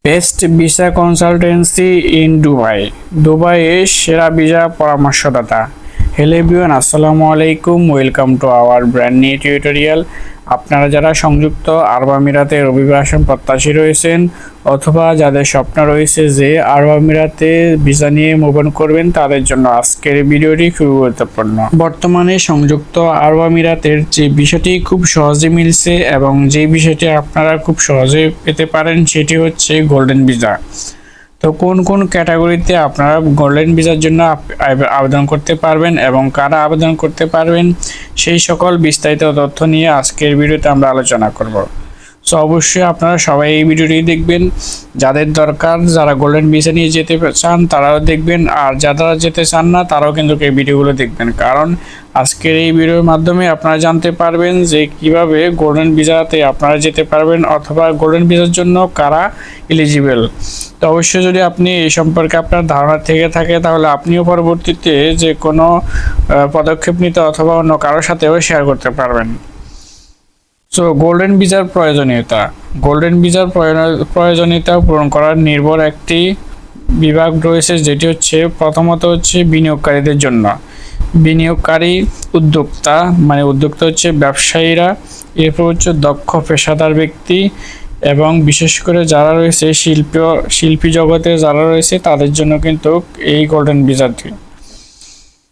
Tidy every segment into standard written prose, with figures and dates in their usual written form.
Best visa consultancy in Dubai, দুবাইয়ের সেরা visa পরামর্শদাতা। হ্যালো এভরিওয়ান, আসসালামু আলাইকুম, welcome to our brand new tutorial. আপনারা যারা সংযুক্ত আরব আমিরাতে অভিবাসন প্রত্যাশী রয়েছেন অথবা যাদের স্বপ্ন রয়েছে যে আরব আমিরাতে ভিসা নিয়ে মুভ অন করবেন, তাদের জন্য আজকের ভিডিওটি খুবই গুরুত্বপূর্ণ। বর্তমানে সংযুক্ত আরব আমিরাতের যে বিষয়টি খুব সহজে মিলছে এবং যে বিষয়টি আপনারা খুব সহজে পেতে পারেন সেটি হচ্ছে গোল্ডেন ভিসা। তো কোন কোন ক্যাটাগরিতে আপনারা গোল্ডেন ভিসার জন্য আবেদন করতে পারবেন এবং কারা আবেদন করতে পারবেন, সেই সকল বিস্তারিত তথ্য নিয়ে আজকের ভিডিওতে আমরা আলোচনা করব। সো অবশ্যই আপনারা সবাই এই ভিডিওটি দেখবেন। যাদের দরকার, যারা গোল্ডেন ভিসা নিয়ে যেতে চান তারাও দেখবেন, আর যারা যেতে চান না তারাও কিন্তু এই ভিডিওগুলো দেখবেন, কারণ আজকের এই ভিডিওর মাধ্যমে আপনারা জানতে পারবেন যে কিভাবে গোল্ডেন ভিসাতে আপনারা যেতে পারবেন অথবা গোল্ডেন ভিসার জন্য কারা এলিজিবল। তো অবশ্যই যদি আপনি এই সম্পর্কে আপনার ধারণা থেকে থাকে তাহলে আপনিও পরবর্তীতে যে কোনো পদক্ষেপ নিতে অথবা অন্য কারোর সাথেও শেয়ার করতে পারবেন। সো গোল্ডেন ভিসার প্রয়োজনীয়তা। গোল্ডেন ভিসার প্রয়োজনীয়তা পূরণ করার নির্ভর একটি বিভাগ রয়েছে, যেটি হচ্ছে প্রথমত হচ্ছে বিনিয়োগকারীদের জন্য। বিনিয়োগকারী, উদ্যোক্তা মানে উদ্যোক্তা হচ্ছে ব্যবসায়ীরা, এরপর হচ্ছে দক্ষ পেশাদার ব্যক্তি এবং বিশেষ করে যারা রয়েছে শিল্পী জগতে যারা রয়েছে তাদের জন্য কিন্তু এই গোল্ডেন ভিসাটি।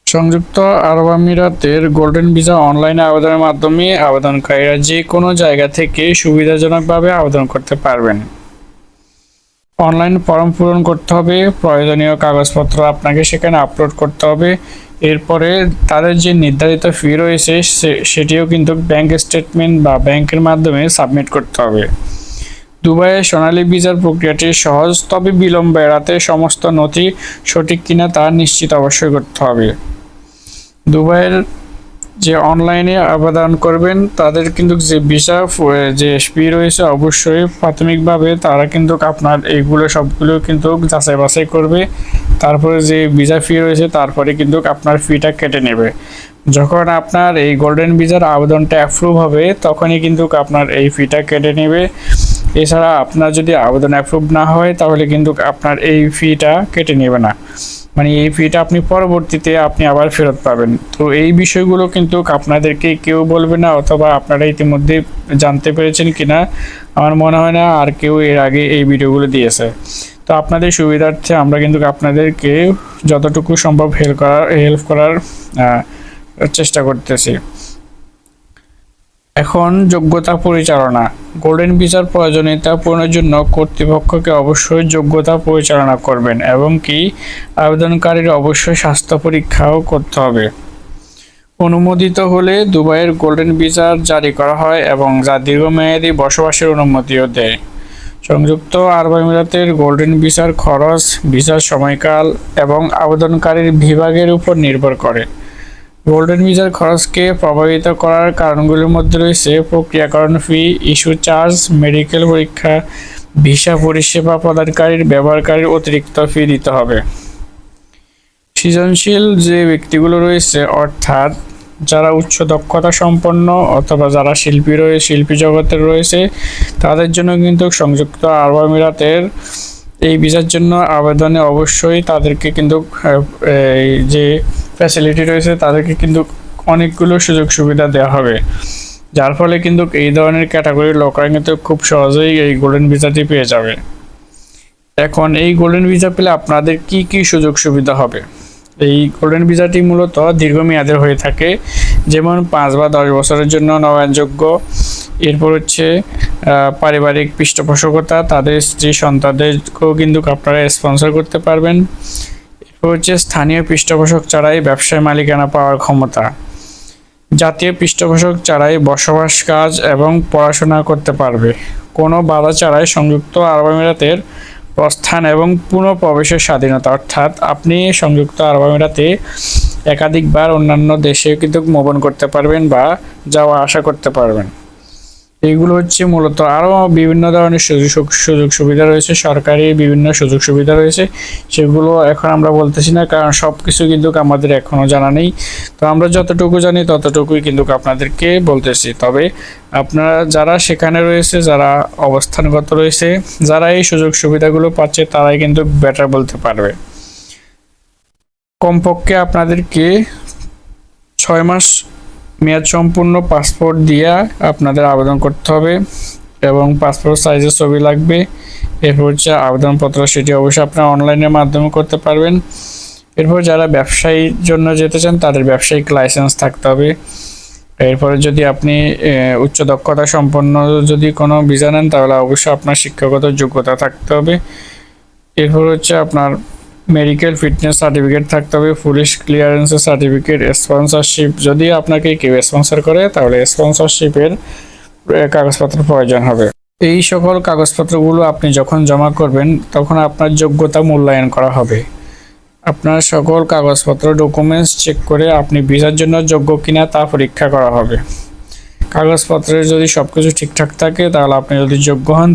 সংযুক্ত আরব আমিরাতের গোল্ডেন ভিসা অনলাইনে আবেদনের মাধ্যমে আবেদনকারীরা যে কোনো জায়গা থেকে সুবিধাজনকভাবে আবেদন করতে পারবেন। অনলাইন ফর্ম পূরণ করতে হবে, প্রয়োজনীয় কাগজপত্র আপনাকে সেখানে আপলোড করতে হবে। এরপরে তাদের যে নির্ধারিত ফি রয়েছে সেটিও কিন্তু ব্যাংক স্টেটমেন্ট বা ব্যাংকের মাধ্যমে সাবমিট করতে হবে। দুবাইয়ের সোনালী ভিসার প্রক্রিয়াটি সহজ, তবে বিলম্ব এড়াতে সমস্ত নথি সঠিক কিনা তা নিশ্চিত অবশ্যই করতে হবে। দুবাইয়ের যে অনলাইনে আবেদন করবেন তাদের কিন্তু যে ভিসা যে ফি রয়েছে অবশ্যই প্রাথমিকভাবে তারা কিন্তু আপনার এইগুলো সবগুলো কিন্তু যাচাই বাছাই করবে, তারপরে যে ভিসা ফি রয়েছে তারপরে কিন্তু আপনার ফিটা কেটে নেবে। যখন আপনার এই গোল্ডেন ভিসার আবেদনটা অ্যাপ্রুভ হবে তখনই কিন্তু আপনার এই ফিটা কেটে নেবে। এছাড়া আপনার যদি আবেদন অ্যাপ্রুভ না হয় তাহলে কিন্তু আপনার এই ফিটা কেটে নেবে না, মানে এই ফিটা আপনি পরবর্তীতে আপনি আবার ফেরত পাবেন। তো এই বিষয়গুলো কিন্তু আপনাদেরকে কেউ বলবে না, অথবা আপনারা ইতিমধ্যে জানতে পেরেছেন কিনা আমার মনে হয় না আর কেউ এর আগে এই ভিডিওগুলো দিয়েছে। তো আপনাদের সুবিধার্থে আমরা কিন্তু আপনাদেরকে যতটুকু সম্ভব হেল্প করার চেষ্টা করতেছি। এখন যোগ্যতা পরিচালনা। গোল্ডেন ভিসার প্রয়োজনীয়তা পূরণের জন্য কর্তৃপক্ষকে অবশ্যই যোগ্যতা পরিচালনা করবেন এবং কি আবেদনকারীর অবশ্যই স্বাস্থ্য পরীক্ষাও করতে হবে। অনুমোদিত হলে দুবাইয়ের গোল্ডেন ভিসা জারি করা হয় এবং যা দীর্ঘমেয়াদী বসবাসের অনুমতিও দেয়। সংযুক্ত আরব আমিরাতের গোল্ডেন ভিসার খরচ ভিসার সময়কাল এবং আবেদনকারীর বিভাগের উপর নির্ভর করে। গোল্ডেন ভিসার খরচকে প্রভাবিত করার কারণগুলির মধ্যে রয়েছে প্রক্রিয়াকরণ ফি, ইস্যু চার্জ, মেডিকেল পরীক্ষা, ভিসা পরিষেবা প্রদানকারীর ব্যবহারকারীর অতিরিক্ত ফি দিতে হবে। সৃজনশীল যে ব্যক্তিগুলো রয়েছে অর্থাৎ যারা উচ্চ দক্ষতা সম্পন্ন অথবা যারা শিল্পী জগতের রয়েছে তাদের জন্য কিন্তু সংযুক্ত আরব আমিরাতের এই ভিসার জন্য আবেদনে অবশ্যই তাদেরকে কিন্তু এই যে ফ্যাসিলিটি রয়েছে তাদেরকে কিন্তু অনেকগুলো সুযোগ সুবিধা দেওয়া হবে, যার ফলে কিন্তু এই ধরনের ক্যাটাগরির লোকরা কিন্তু খুব সহজেই এই গোল্ডেন ভিসাটি পেয়ে যাবে। এখন এই গোল্ডেন ভিসা পেলে আপনাদের কি কি সুযোগ সুবিধা হবে? এই গোল্ডেন ভিসাটি মূলত দীর্ঘমেয়াদের হয়ে থাকে, যেমন 5 বা 10 বছরের জন্য নবায়নযোগ্য। এরপর হচ্ছে পারিবারিক পৃষ্ঠপোষকতা, তাদের স্ত্রী সন্তানদেরকেও কিন্তু আপনারা স্পন্সর করতে পারবেন। এরপর হচ্ছে স্থানীয় পৃষ্ঠপোষক ছাড়াই ব্যবসায় মালিকানা পাওয়ার ক্ষমতা। জাতীয় পৃষ্ঠপোষক ছাড়াই বসবাস, কাজ এবং পড়াশোনা করতে পারবে কোনো বাধা ছাড়াই। সংযুক্ত আরব আমিরাতের প্রস্থান এবং পুনঃপ্রবেশের স্বাধীনতা, অর্থাৎ আপনি সংযুক্ত আরব আমিরাতে একাধিকবার অন্যান্য দেশে কিন্তু মুভ অন করতে পারবেন বা যাওয়া আসা করতে পারবেন। এইগুলো হচ্ছে মূলত আরও বিভিন্ন ধরনের সুযোগ সুবিধা রয়েছে, সরকারি বিভিন্ন সুযোগ সুবিধা রয়েছে, সেগুলো এখন আমরা বলতেছি না, কারণ সব কিছু কিন্তু আমাদের এখনও জানা নেই। তো আমরা যতটুকু জানি ততটুকুই কিন্তু আপনাদেরকে বলতেছি। তবে আপনারা যারা সেখানে রয়েছে, যারা অবস্থানগত রয়েছে, যারা এই সুযোগ সুবিধাগুলো পাচ্ছে, তারাই কিন্তু বেটার বলতে পারবে। কমপক্ষে আপনাদেরকে 6 মাস মেয়াদ সম্পূর্ণ পাসপোর্ট দিয়ে আপনাদের আবেদন করতে হবে এবং পাসপোর্ট সাইজের ছবি লাগবে। এরপর হচ্ছে আবেদনপত্র, সেটি অবশ্যই আপনারা অনলাইনের মাধ্যমে করতে পারবেন। এরপর যারা ব্যবসায়ীর জন্য যেতে চান তাদের ব্যবসায়িক লাইসেন্স থাকতে হবে। এরপরে যদি আপনি উচ্চ দক্ষতা সম্পন্ন যদি কোনো ভিসা নেন তাহলে অবশ্যই আপনার শিক্ষাগত যোগ্যতা থাকতে হবে। এরপর হচ্ছে আপনার মেডিকেল ফিটনেস সার্টিফিকেট থাকতে হবে, পুলিশ ক্লিয়ারেন্সের সার্টিফিকেট, স্পন্সরশিপ যদি আপনাকে কেউ স্পন্সর করে তাহলে স্পন্সরশিপের কাগজপত্র প্রয়োজন হবে। এই সকল কাগজপত্রগুলো আপনি যখন জমা করবেন তখন আপনার যোগ্যতা মূল্যায়ন করা হবে। আপনার সকল কাগজপত্র ডকুমেন্টস চেক করে আপনি ভিসার জন্য যোগ্য কিনা তা পরীক্ষা করা হবে। কাগজপত্রের যদি সব কিছু ঠিকঠাক থাকে তাহলে আপনি যদি যোগ্য হন